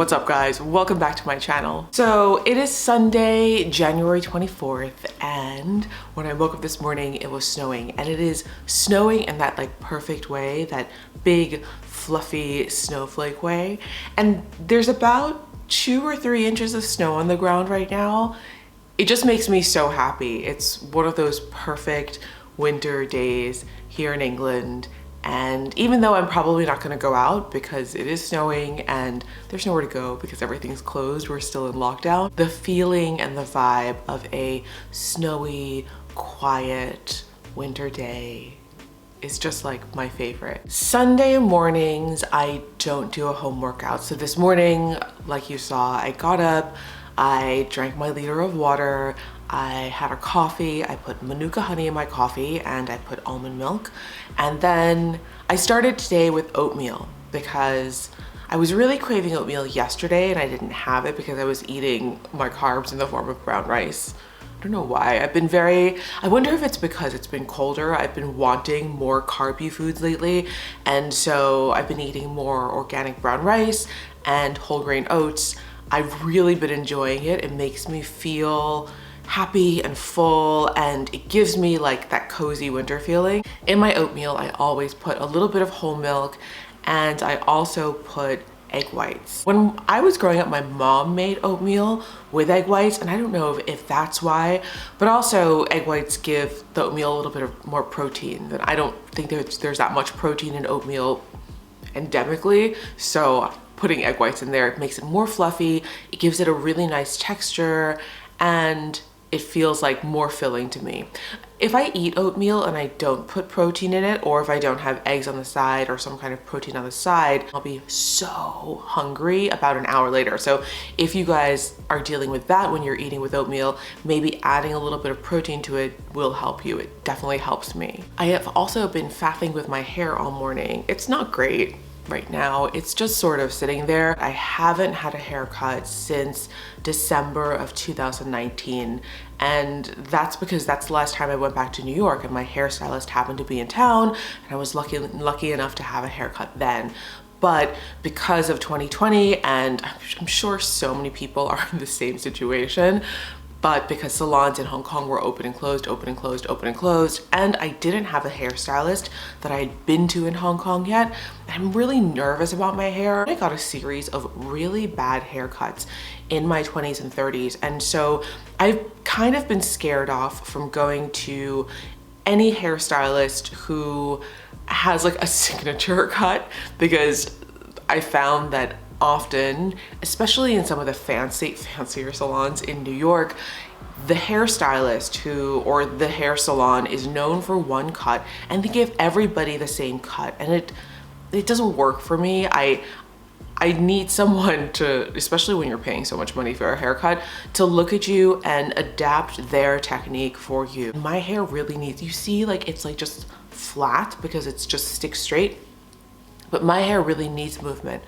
What's up guys? Welcome back to my channel. So it is Sunday, January 24th, and when I woke up this morning, it was snowing, and it is snowing in that like perfect way, that big fluffy snowflake way. And there's about 2 or 3 inches of snow on the ground right now. It just makes me so happy. It's one of those perfect winter days here in England. And even though I'm probably not gonna go out because it is snowing and there's nowhere to go because everything's closed, we're still in lockdown, the feeling and the vibe of a snowy, quiet winter day is just like my favorite. Sunday mornings, I don't do a home workout. So this morning, like you saw, I got up, I drank my liter of water, I had a coffee, I put Manuka honey in my coffee, and I put almond milk. And then I started today with oatmeal because I was really craving oatmeal yesterday and I didn't have it because I was eating my carbs in the form of brown rice. I don't know why. I wonder if it's because it's been colder. I've been wanting more carby foods lately. And so I've been eating more organic brown rice and whole grain oats. I've really been enjoying it. It makes me feel happy and full, and it gives me like that cozy winter feeling. In my oatmeal, I always put a little bit of whole milk, and I also put egg whites. When I was growing up, my mom made oatmeal with egg whites, and I don't know if that's why, but also egg whites give the oatmeal a little bit of more protein. And I don't think there's that much protein in oatmeal endemically, so putting egg whites in there, it makes it more fluffy, it gives it a really nice texture, and it feels like more filling to me. If I eat oatmeal and I don't put protein in it, or if I don't have eggs on the side or some kind of protein on the side, I'll be so hungry about an hour later. So if you guys are dealing with that when you're eating with oatmeal, maybe adding a little bit of protein to it will help you. It definitely helps me. I have also been faffing with my hair all morning. It's not great right now. It's just sort of sitting there. I haven't had a haircut since December of 2019. And that's because that's the last time I went back to New York and my hairstylist happened to be in town, and I was lucky enough to have a haircut then. But because of 2020, and I'm sure so many people are in the same situation, but because salons in Hong Kong were open and closed, open and closed, open and closed, and I didn't have a hairstylist that I had been to in Hong Kong yet, I'm really nervous about my hair. I got a series of really bad haircuts in my 20s and 30s, and so I've kind of been scared off from going to any hairstylist who has like a signature cut, because I found that often, especially in some of the fancier salons in New York, the hairstylist or the hair salon is known for one cut, and they give everybody the same cut, and it doesn't work for me. I need someone to, especially when you're paying so much money for a haircut, to look at you and adapt their technique for you. My hair really needs, you see, like it's like just flat because it's just stick straight, but my hair really needs movement.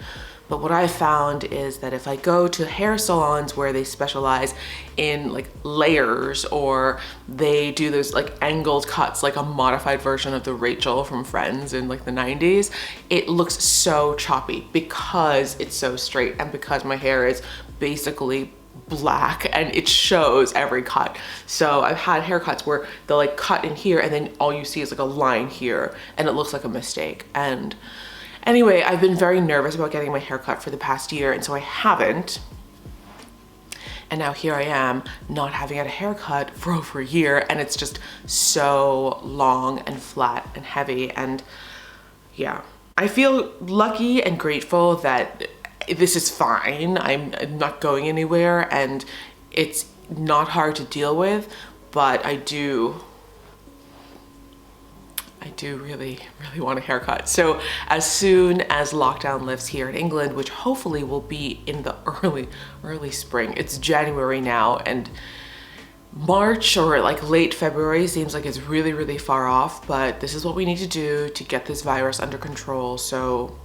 But what I found is that if I go to hair salons where they specialize in like layers, or they do those like angled cuts, like a modified version of the Rachel from Friends in like the 90s, it looks so choppy because it's so straight and because my hair is basically black and it shows every cut. So I've had haircuts where they'll like cut in here and then all you see is like a line here and it looks like a mistake. And anyway, I've been very nervous about getting my hair cut for the past year, and so I haven't. And now here I am, not having had a haircut for over a year, and it's just so long and flat and heavy, and yeah. I feel lucky and grateful that this is fine. I'm not going anywhere, and it's not hard to deal with, but I do really want a haircut. So as soon as lockdown lifts here in England, which hopefully will be in the early spring, it's January now, and March or like late February seems like it's really far off, but this is what we need to do to get this virus under control. So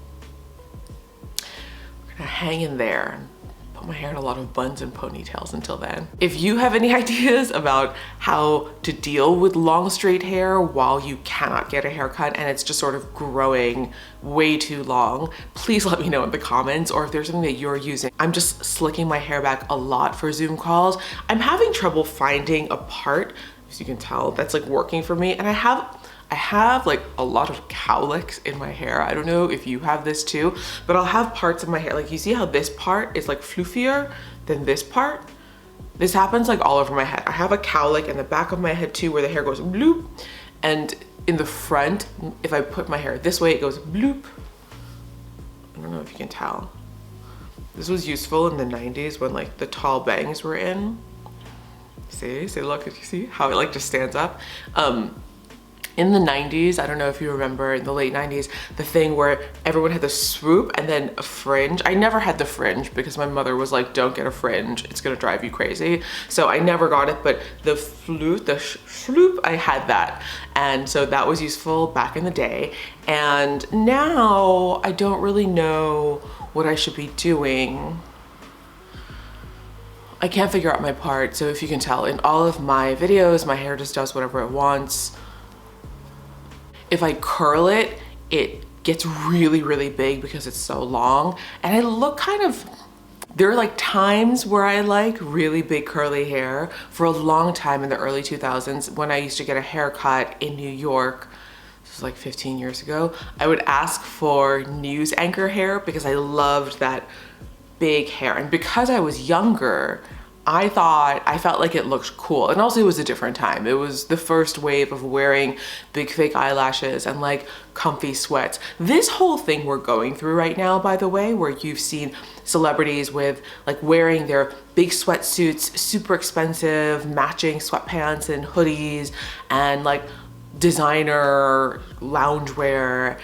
we're gonna hang in there and put my hair in a lot of buns and ponytails until then. If you have any ideas about how to deal with long straight hair while you cannot get a haircut and it's just sort of growing way too long, please let me know in the comments, or if there's something that you're using. I'm just slicking my hair back a lot for Zoom calls. I'm having trouble finding a part, as you can tell, that's like working for me. And I have like a lot of cowlicks in my hair. I don't know if you have this too, but I'll have parts of my hair, like you see how this part is like fluffier than this part? This happens like all over my head. I have a cowlick in the back of my head too, where the hair goes bloop. And in the front, if I put my hair this way, it goes bloop. I don't know if you can tell. This was useful in the 90s when like the tall bangs were in. See, look, you see how it like just stands up? In the 90s, I don't know if you remember, in the late 90s, the thing where everyone had the swoop and then a fringe. I never had the fringe because my mother was like, don't get a fringe, it's gonna drive you crazy. So I never got it, but the swoop, I had that. And so that was useful back in the day. And now I don't really know what I should be doing. I can't figure out my part. So if you can tell, in all of my videos, my hair just does whatever it wants. If I curl it, it gets really, really big because it's so long. And I look kind of, there are like times where I like really big curly hair. For a long time in the early 2000s, when I used to get a haircut in New York, this was like 15 years ago, I would ask for news anchor hair because I loved that big hair. And because I was younger, I felt like it looked cool. And also it was a different time. It was the first wave of wearing big fake eyelashes and like comfy sweats. This whole thing we're going through right now, by the way, where you've seen celebrities with like wearing their big sweatsuits, super expensive, matching sweatpants and hoodies, and like designer loungewear,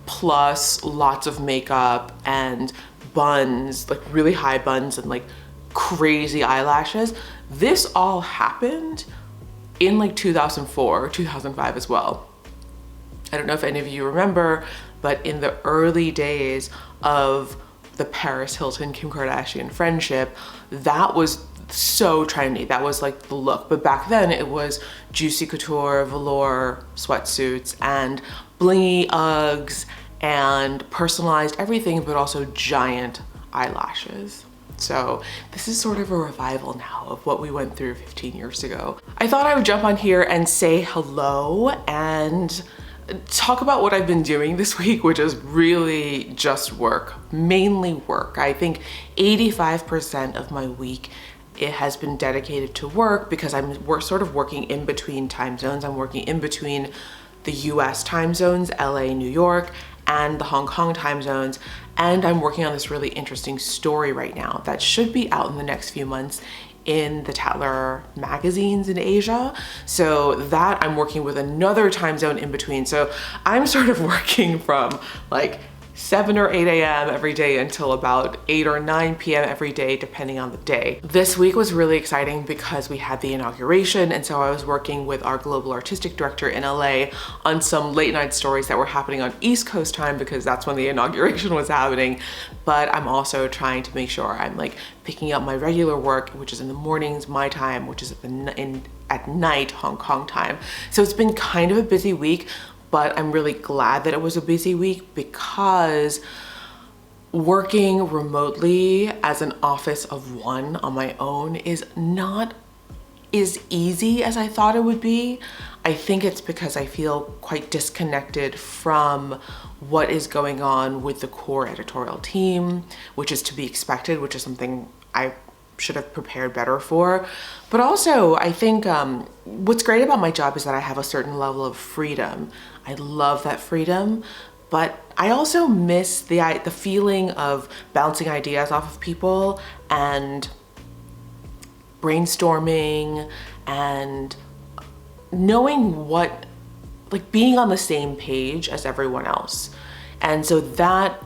plus lots of makeup and buns, like really high buns and like crazy eyelashes. This all happened in like 2004 or 2005 as well. I don't know if any of you remember, but in the early days of the Paris Hilton Kim Kardashian friendship, that was so trendy. That was like the look. But back then it was juicy couture, velour sweatsuits and blingy Uggs and personalized everything, but also giant eyelashes. So this is sort of a revival now of what we went through 15 years ago. I thought I would jump on here and say hello and talk about what I've been doing this week, which is really just work, mainly work. I think 85% of my week, it has been dedicated to work because we're sort of working in between time zones. I'm working in between the US time zones, LA, New York, and the Hong Kong time zones. And I'm working on this really interesting story right now that should be out in the next few months in the Tatler magazines in Asia. So that I'm working with another time zone in between. So I'm sort of working from like 7 or 8 a.m. every day until about 8 or 9 p.m. every day, depending on the day. This week was really exciting because we had the inauguration, and so I was working with our global artistic director in LA on some late night stories that were happening on East Coast time because that's when the inauguration was happening. But I'm also trying to make sure I'm like picking up my regular work, which is in the mornings, my time, which is at night, Hong Kong time. So it's been kind of a busy week, but I'm really glad that it was a busy week because working remotely as an office of one on my own is not as easy as I thought it would be. I think it's because I feel quite disconnected from what is going on with the core editorial team, which is to be expected, which is something I should have prepared better for. But also, I think what's great about my job is that I have a certain level of freedom. I love that freedom, but I also miss the feeling of bouncing ideas off of people and brainstorming and knowing what, like being on the same page as everyone else. And so that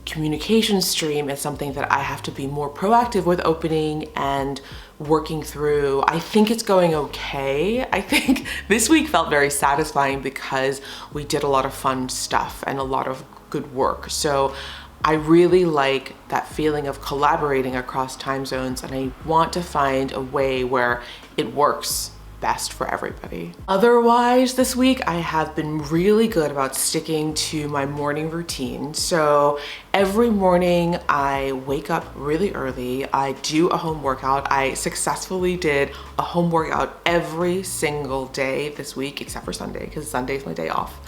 communication stream is something that I have to be more proactive with opening and working through. I think it's going okay. I think this week felt very satisfying because we did a lot of fun stuff and a lot of good work. So I really like that feeling of collaborating across time zones, and I want to find a way where it works best for everybody. Otherwise, this week I have been really good about sticking to my morning routine. So every morning I wake up really early, I do a home workout. I successfully did a home workout every single day this week, except for Sunday, because Sunday is my day off.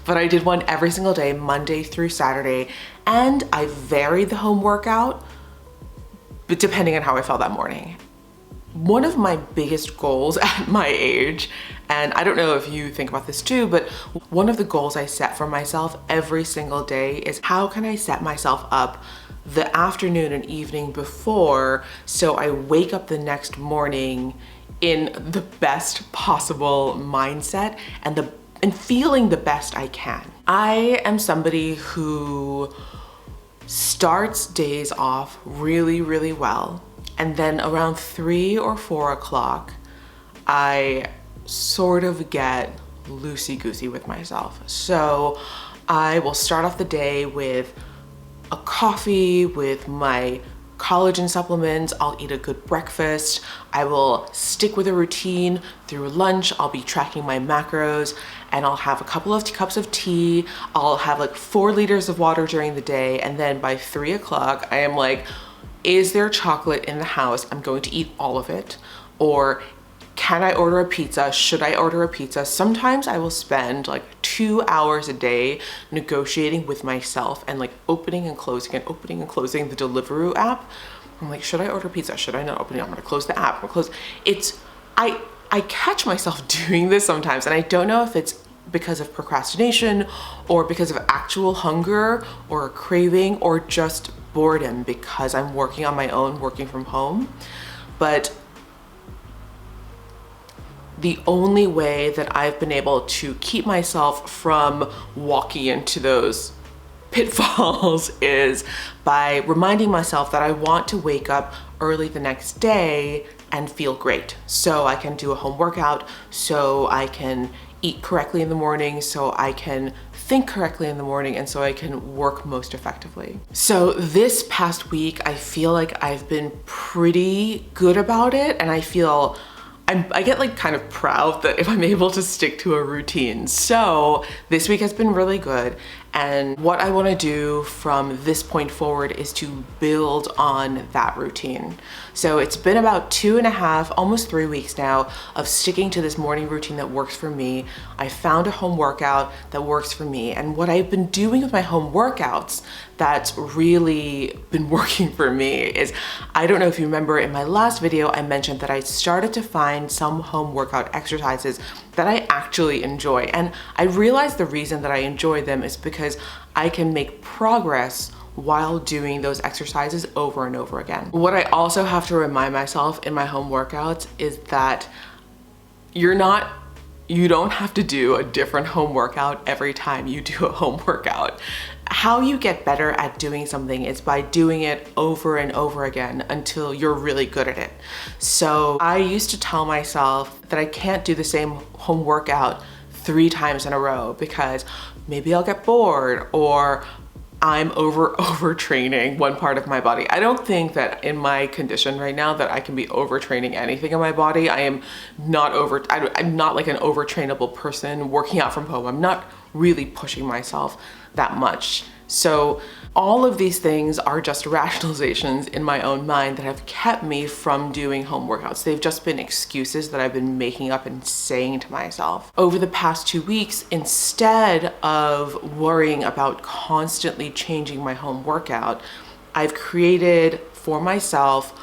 But I did one every single day, Monday through Saturday, and I varied the home workout, but depending on how I felt that morning. One of my biggest goals at my age, and I don't know if you think about this too, but one of the goals I set for myself every single day is how can I set myself up the afternoon and evening before so I wake up the next morning in the best possible mindset and feeling the best I can. I am somebody who starts days off really, really well. And then around 3 or 4 o'clock, I sort of get loosey-goosey with myself. So I will start off the day with a coffee with my collagen supplements. I'll eat a good breakfast. I will stick with a routine through lunch. I'll be tracking my macros, and I'll have a couple of cups of tea. I'll have like 4 liters of water during the day. And then by 3 o'clock, I am like, is there chocolate in the house? I'm going to eat all of it. Or can I order a pizza? Should I order a pizza? Sometimes I will spend like 2 hours a day negotiating with myself and like opening and closing the Deliveroo app. I'm like, should I order pizza? Should I not open it? I'm gonna close the app. I'm gonna close. I catch myself doing this sometimes, and I don't know if it's because of procrastination or because of actual hunger or a craving or just boredom because I'm working on my own, working from home. But the only way that I've been able to keep myself from walking into those pitfalls is by reminding myself that I want to wake up early the next day and feel great. So I can do a home workout, so I can eat correctly in the morning, so I can think correctly in the morning, and so I can work most effectively. So this past week, I feel like I've been pretty good about it, and I get like kind of proud that if I'm able to stick to a routine. So this week has been really good. And what I want to do from this point forward is to build on that routine. So it's been about 2.5, almost 3 weeks now of sticking to this morning routine that works for me. I found a home workout that works for me. And what I've been doing with my home workouts that's really been working for me is, I don't know if you remember in my last video, I mentioned that I started to find some home workout exercises that I actually enjoy. And I realized the reason that I enjoy them is because I can make progress while doing those exercises over and over again. What I also have to remind myself in my home workouts is that you don't have to do a different home workout every time you do a home workout. How you get better at doing something is by doing it over and over again until you're really good at it. So I used to tell myself that I can't do the same home workout 3 times in a row because maybe I'll get bored or I'm overtraining one part of my body. I don't think that in my condition right now that I can be overtraining anything in my body. I'm not like an overtrainable person working out from home. I'm not really pushing myself that much. So all of these things are just rationalizations in my own mind that have kept me from doing home workouts. They've just been excuses that I've been making up and saying to myself. Over the past 2 weeks, instead of worrying about constantly changing my home workout, I've created for myself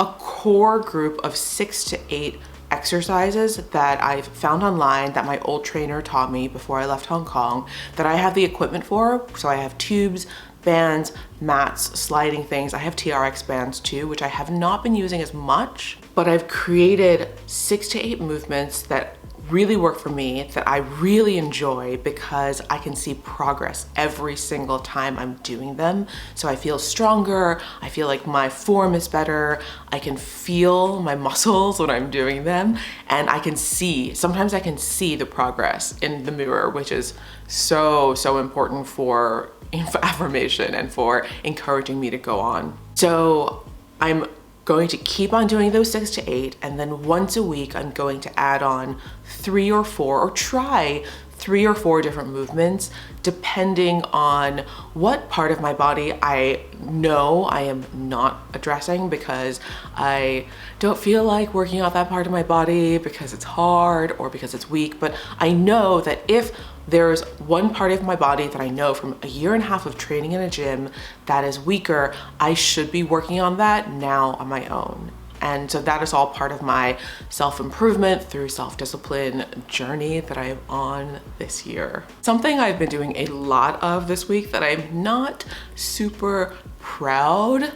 a core group of 6 to 8 exercises that I've found online that my old trainer taught me before I left Hong Kong that I have the equipment for. So I have tubes, bands, mats, sliding things. I have TRX bands too, which I have not been using as much, but I've created 6 to 8 movements that really work for me, that I really enjoy because I can see progress every single time I'm doing them. So I feel stronger, I feel like my form is better, I can feel my muscles when I'm doing them, and sometimes I can see the progress in the mirror, which is so important for affirmation and for encouraging me to go on. So I'm going to keep on doing those 6 to 8, and then once a week I'm going to add on 3 or 4, or try 3 or 4 different movements depending on what part of my body I know I am not addressing because I don't feel like working out that part of my body because it's hard or because it's weak. But I know that if there's one part of my body that I know from a year and a half of training in a gym that is weaker, I should be working on that now on my own. And so that is all part of my self-improvement through self-discipline journey that I am on this year. Something I've been doing a lot of this week that I'm not super proud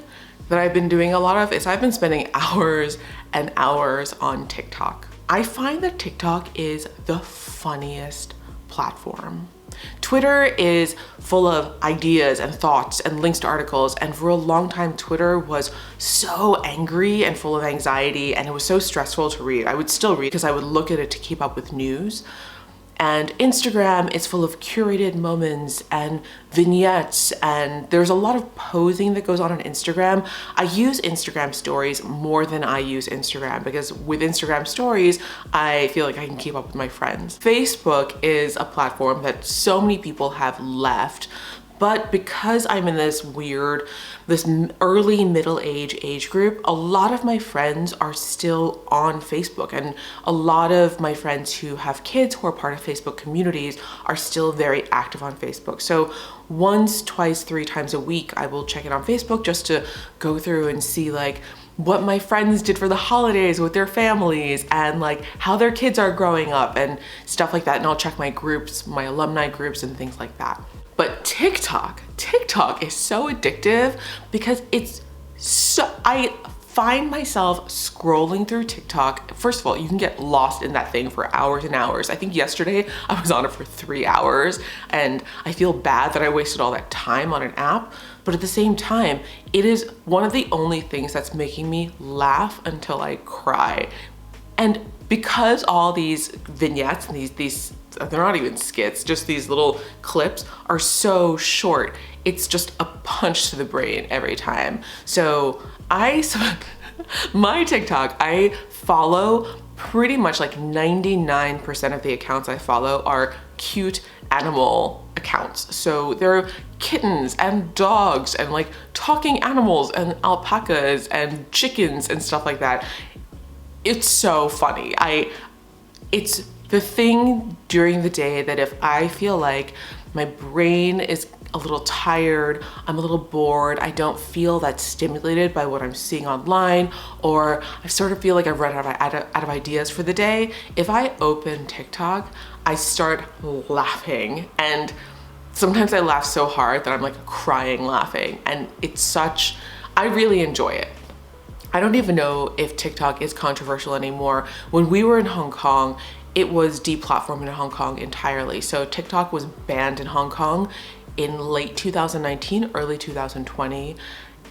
that I've been doing a lot of is I've been spending hours and hours on TikTok. I find that TikTok is the funniest platform. Twitter is full of ideas and thoughts and links to articles, and for a long time Twitter was so angry and full of anxiety, and it was so stressful to read. I would still read because I would look at it to keep up with news. And Instagram is full of curated moments and vignettes, and there's a lot of posing that goes on Instagram. I use Instagram stories more than I use Instagram because with Instagram stories, I feel like I can keep up with my friends. Facebook is a platform that so many people have left, but because I'm in this early middle age group, a lot of my friends are still on Facebook, and a lot of my friends who have kids who are part of Facebook communities are still very active on Facebook. So once, twice, 3 times a week, I will check it on Facebook just to go through and see like what my friends did for the holidays with their families and like how their kids are growing up and stuff like that. And I'll check my groups, my alumni groups and things like that. But TikTok is so addictive because I find myself scrolling through TikTok. First of all, you can get lost in that thing for hours and hours. I think yesterday I was on it for 3 hours, and I feel bad that I wasted all that time on an app. But at the same time, it is one of the only things that's making me laugh until I cry. And because all these vignettes and these they're not even skits, just these little clips are so short, it's just a punch to the brain every time. So my TikTok, I follow pretty much like 99% of the accounts I follow are cute animal accounts. So there are kittens and dogs and like talking animals and alpacas and chickens and stuff like that. It's so funny. It's the thing during the day that if I feel like my brain is a little tired, I'm a little bored, I don't feel that stimulated by what I'm seeing online, or I sort of feel like I've run out of ideas for the day, if I open TikTok, I start laughing. And sometimes I laugh so hard that I'm like crying laughing. And I really enjoy it. I don't even know if TikTok is controversial anymore. When we were in Hong Kong, it was deplatformed in Hong Kong entirely. So TikTok was banned in Hong Kong in late 2019, early 2020.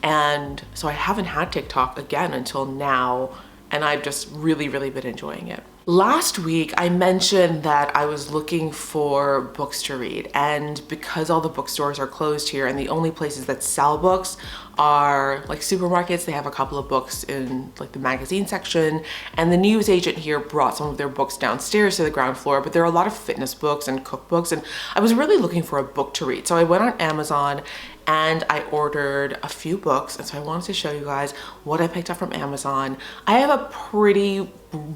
And so I haven't had TikTok again until now. And I've just really, really been enjoying it. Last week, I mentioned that I was looking for books to read, and because all the bookstores are closed here and the only places that sell books are like supermarkets, they have a couple of books in like the magazine section, and the news agent here brought some of their books downstairs to the ground floor, but there are a lot of fitness books and cookbooks, and I was really looking for a book to read. So I went on Amazon and I ordered a few books, and so I wanted to show you guys what I picked up from Amazon. I have a pretty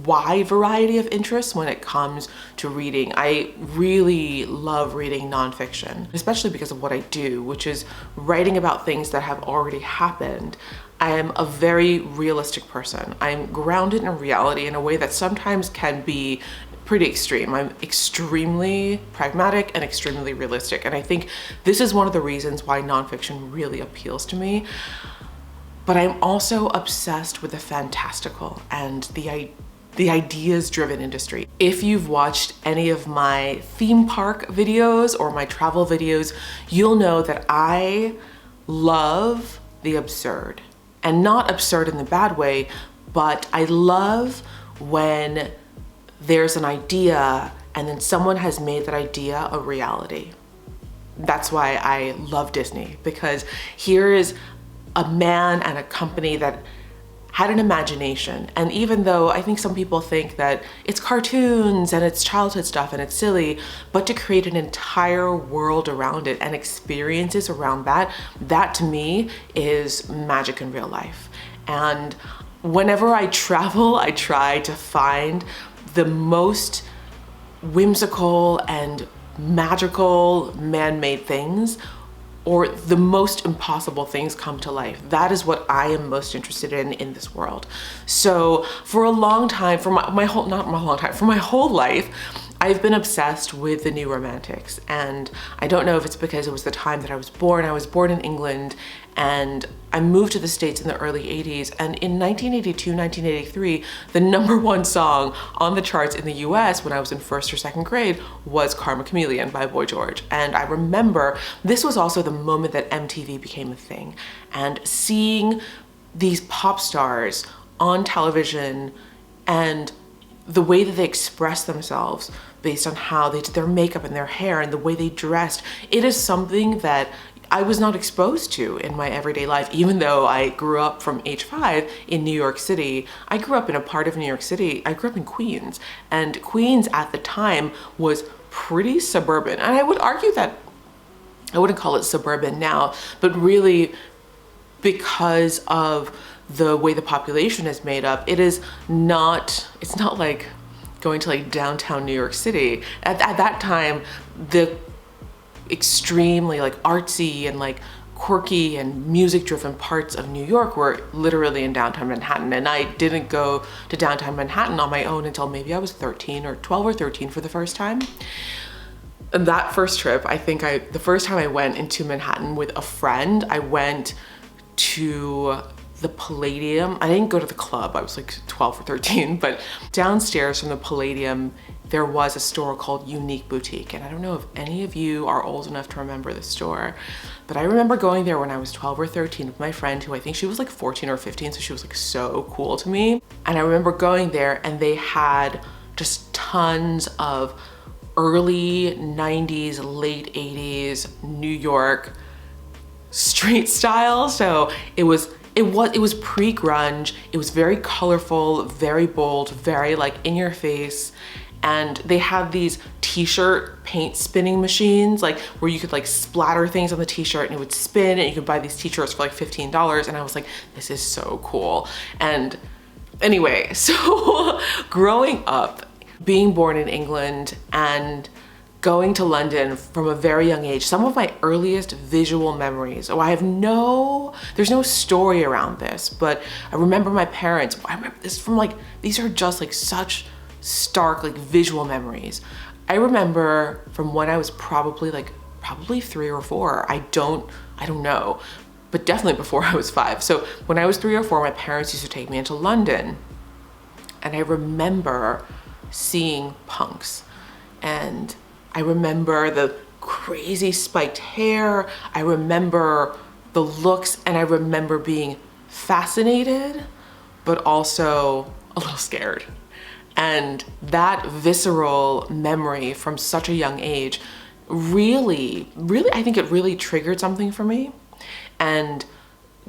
wide variety of interests when it comes to reading. I really love reading nonfiction, especially because of what I do, which is writing about things that have already happened. I am a very realistic person. I'm grounded in reality in a way that sometimes can be pretty extreme. I'm extremely pragmatic and extremely realistic. And I think this is one of the reasons why nonfiction really appeals to me. But I'm also obsessed with the fantastical and the ideas-driven industry. If you've watched any of my theme park videos or my travel videos, you'll know that I love the absurd. And not absurd in the bad way, but I love when there's an idea and then someone has made that idea a reality. that's why I love Disney, because here is a man and a company that had an imagination. And even though I think some people think that it's cartoons and it's childhood stuff and it's silly, but to create an entire world around it and experiences around that, that to me is magic in real life. And whenever I travel, I try to find the most whimsical and magical man-made things, or the most impossible things come to life. That is what I am most interested in this world. So for a long time, for my whole life, I've been obsessed with the New Romantics. And I don't know if it's because it was the time that I was born. I was born in England, and I moved to the States in the early 80s. And in 1982, 1983, the #1 song on the charts in the US when I was in 1st or 2nd grade was Karma Chameleon by Boy George. And I remember this was also the moment that MTV became a thing. And seeing these pop stars on television and the way that they express themselves based on how they did their makeup and their hair and the way they dressed, it is something that I was not exposed to in my everyday life. Even though I grew up from age 5 in New York City, I grew up in a part of New York City, I grew up in Queens, and Queens at the time was pretty suburban. And I would argue that, I wouldn't call it suburban now, but really because of the way the population is made up, it's not like going to like downtown New York City. At that time, the extremely like artsy and like quirky and music driven parts of New York were literally in downtown Manhattan. And I didn't go to downtown Manhattan on my own until maybe I was 13 or 12 or 13 for the first time. And that first trip, I think the first time I went into Manhattan with a friend, I went to the Palladium. I didn't go to the club, I was like 12 or 13, but downstairs from the Palladium, there was a store called Unique Boutique. And I don't know if any of you are old enough to remember the store, but I remember going there when I was 12 or 13 with my friend, who I think she was like 14 or 15, so she was like so cool to me. And I remember going there and they had just tons of early 90s, late 80s New York street style. So it was pre-grunge. It was very colorful, very bold, very like in your face. And they had these t-shirt paint spinning machines, like where you could like splatter things on the t-shirt and it would spin, and you could buy these t-shirts for like $15. And I was like, this is so cool. And anyway, so growing up, being born in England and going to London from a very young age, some of my earliest visual memories, there's no story around this, but I remember my parents, I remember this from like, these are just like such stark like visual memories. I remember from when I was probably 3 or 4, I don't know, but definitely before I was 5. So when I was 3 or 4, my parents used to take me into London, and I remember seeing punks, and I remember the crazy spiked hair, I remember the looks, and I remember being fascinated, but also a little scared. And that visceral memory from such a young age really, I think it really triggered something for me. And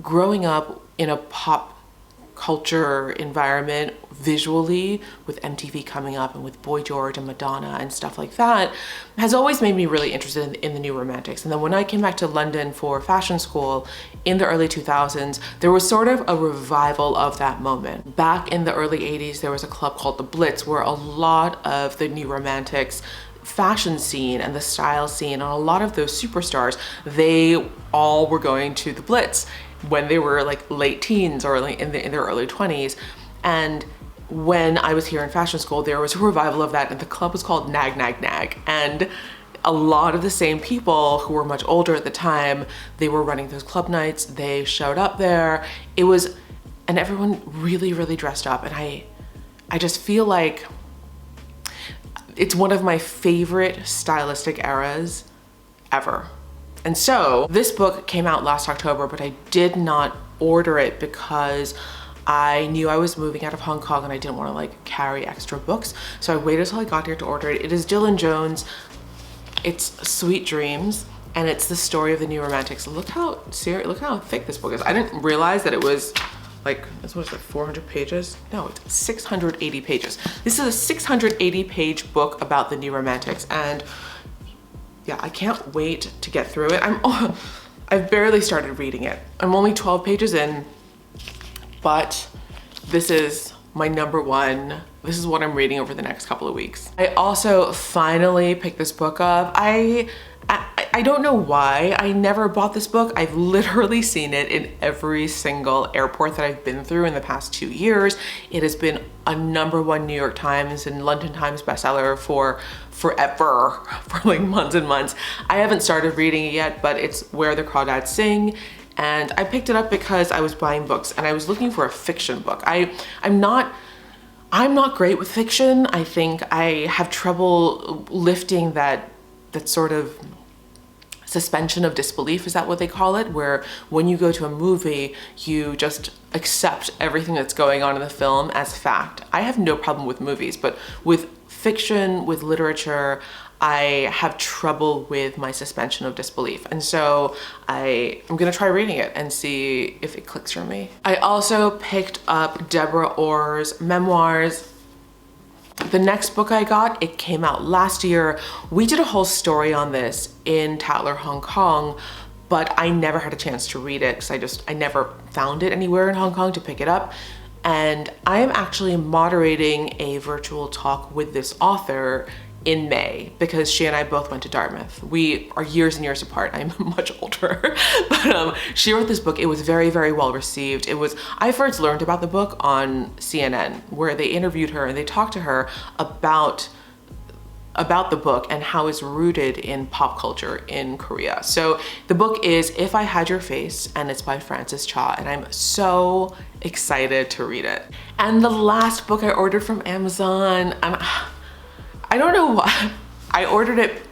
growing up in a pop culture environment visually, with MTV coming up and with Boy George and Madonna and stuff like that, has always made me really interested in the New Romantics. And then when I came back to London for fashion school in the early 2000s, there was sort of a revival of that moment. Back in the early 80s, there was a club called the Blitz, where a lot of the New Romantics fashion scene and the style scene and a lot of those superstars, they all were going to the Blitz when they were like late teens or like in their early 20s. And when I was here in fashion school, there was a revival of that, and the club was called Nag Nag Nag. And a lot of the same people who were much older at the time, they were running those club nights, they showed up there. And everyone really, really dressed up. And I just feel like it's one of my favorite stylistic eras ever. And so this book came out last October, but I did not order it because I knew I was moving out of Hong Kong and I didn't want to like carry extra books. So I waited till I got here to order it. It is Dylan Jones. It's Sweet Dreams. and it's the story of the New Romantics. Look how thick this book is. I didn't realize that it was like, this was like 400 pages. No, it's 680 pages. This is a 680 page book about the New Romantics, and yeah, I can't wait to get through it. I've barely started reading it. I'm only 12 pages in, but this is my number one. This is what I'm reading over the next couple of weeks. I also finally picked this book up. I don't know why I never bought this book. I've literally seen it in every single airport that I've been through in the past 2 years. It has been a #1 New York Times and London Times bestseller for forever, for like months and months. I haven't started reading it yet, but it's Where the Crawdads Sing. And I picked it up because I was buying books and I was looking for a fiction book. I'm not great with fiction. I think I have trouble lifting that sort of suspension of disbelief, is that what they call it? Where when you go to a movie, you just accept everything that's going on in the film as fact. I have no problem with movies, but with fiction, with literature, I have trouble with my suspension of disbelief. And so I'm gonna try reading it and see if it clicks for me. I also picked up Deborah Orr's memoirs. The next book I got, it came out last year. We did a whole story on this in Tatler, Hong Kong, but I never had a chance to read it because I never found it anywhere in Hong Kong to pick it up. And I am actually moderating a virtual talk with this author in May because she and I both went to Dartmouth. We are years and years apart. I'm much older, but she wrote this book. It was very, very well received. I first learned about the book on CNN, where they interviewed her and they talked to her about the book and how it's rooted in pop culture in Korea. So the book is If I Had Your Face, and it's by Frances Cha, and I'm so excited to read it. And the last book I ordered from Amazon, I don't know why I ordered it.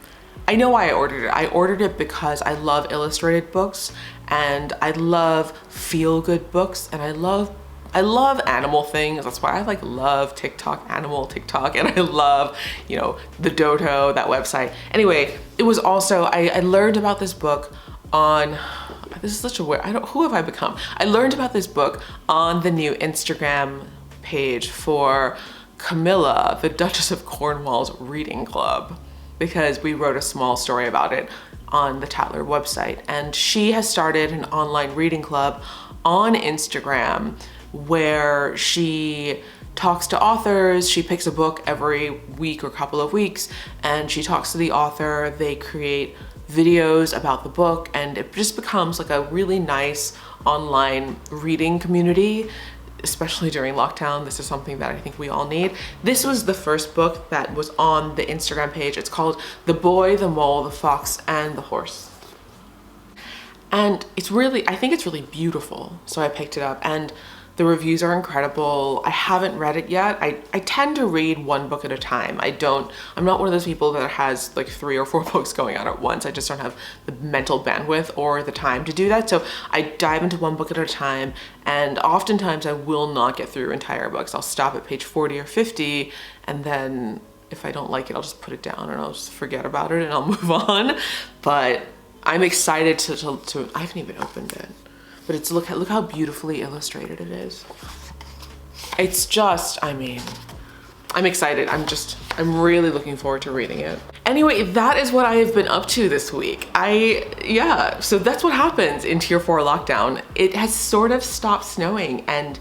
I know why I ordered it. I ordered it because I love illustrated books and I love feel-good books, and I love animal things. That's why I love animal TikTok, and I love, the Dodo, that website. Anyway, it was also, I learned about this book on, this is such a weird, who have I become? I learned about this book on the new Instagram page for Camilla, the Duchess of Cornwall's reading club, because we wrote a small story about it on the Tatler website. And she has started an online reading club on Instagram where she talks to authors. She picks a book every week or couple of weeks and she talks to the author. They create videos about the book and it just becomes like a really nice online reading community. Especially during lockdown, this is something that I think we all need. This was the first book that was on the Instagram page. It's called The Boy, the Mole, the Fox, and the Horse. And I think it's really beautiful. So I picked it up and the reviews are incredible. I haven't read it yet. I tend to read one book at a time. I'm not one of those people that has like 3 or 4 books going on at once. I just don't have the mental bandwidth or the time to do that. So I dive into one book at a time, and oftentimes I will not get through entire books. I'll stop at page 40 or 50, and then if I don't like it, I'll just put it down and I'll just forget about it and I'll move on. But I'm excited to I haven't even opened it. But look how beautifully illustrated it is. It's just, I'm excited. I'm really looking forward to reading it. Anyway, that is what I have been up to this week. So that's what happens in Tier 4 lockdown. It has sort of stopped snowing and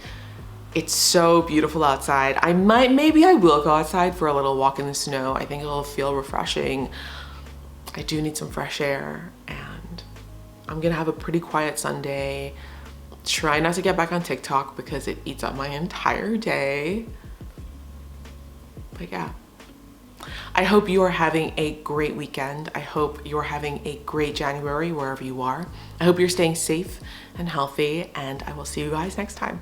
it's so beautiful outside. Maybe I will go outside for a little walk in the snow. I think it'll feel refreshing. I do need some fresh air, and I'm gonna have a pretty quiet Sunday. Try not to get back on TikTok because it eats up my entire day. But yeah, I hope you are having a great weekend. I hope you're having a great January wherever you are. I hope you're staying safe and healthy, and I will see you guys next time.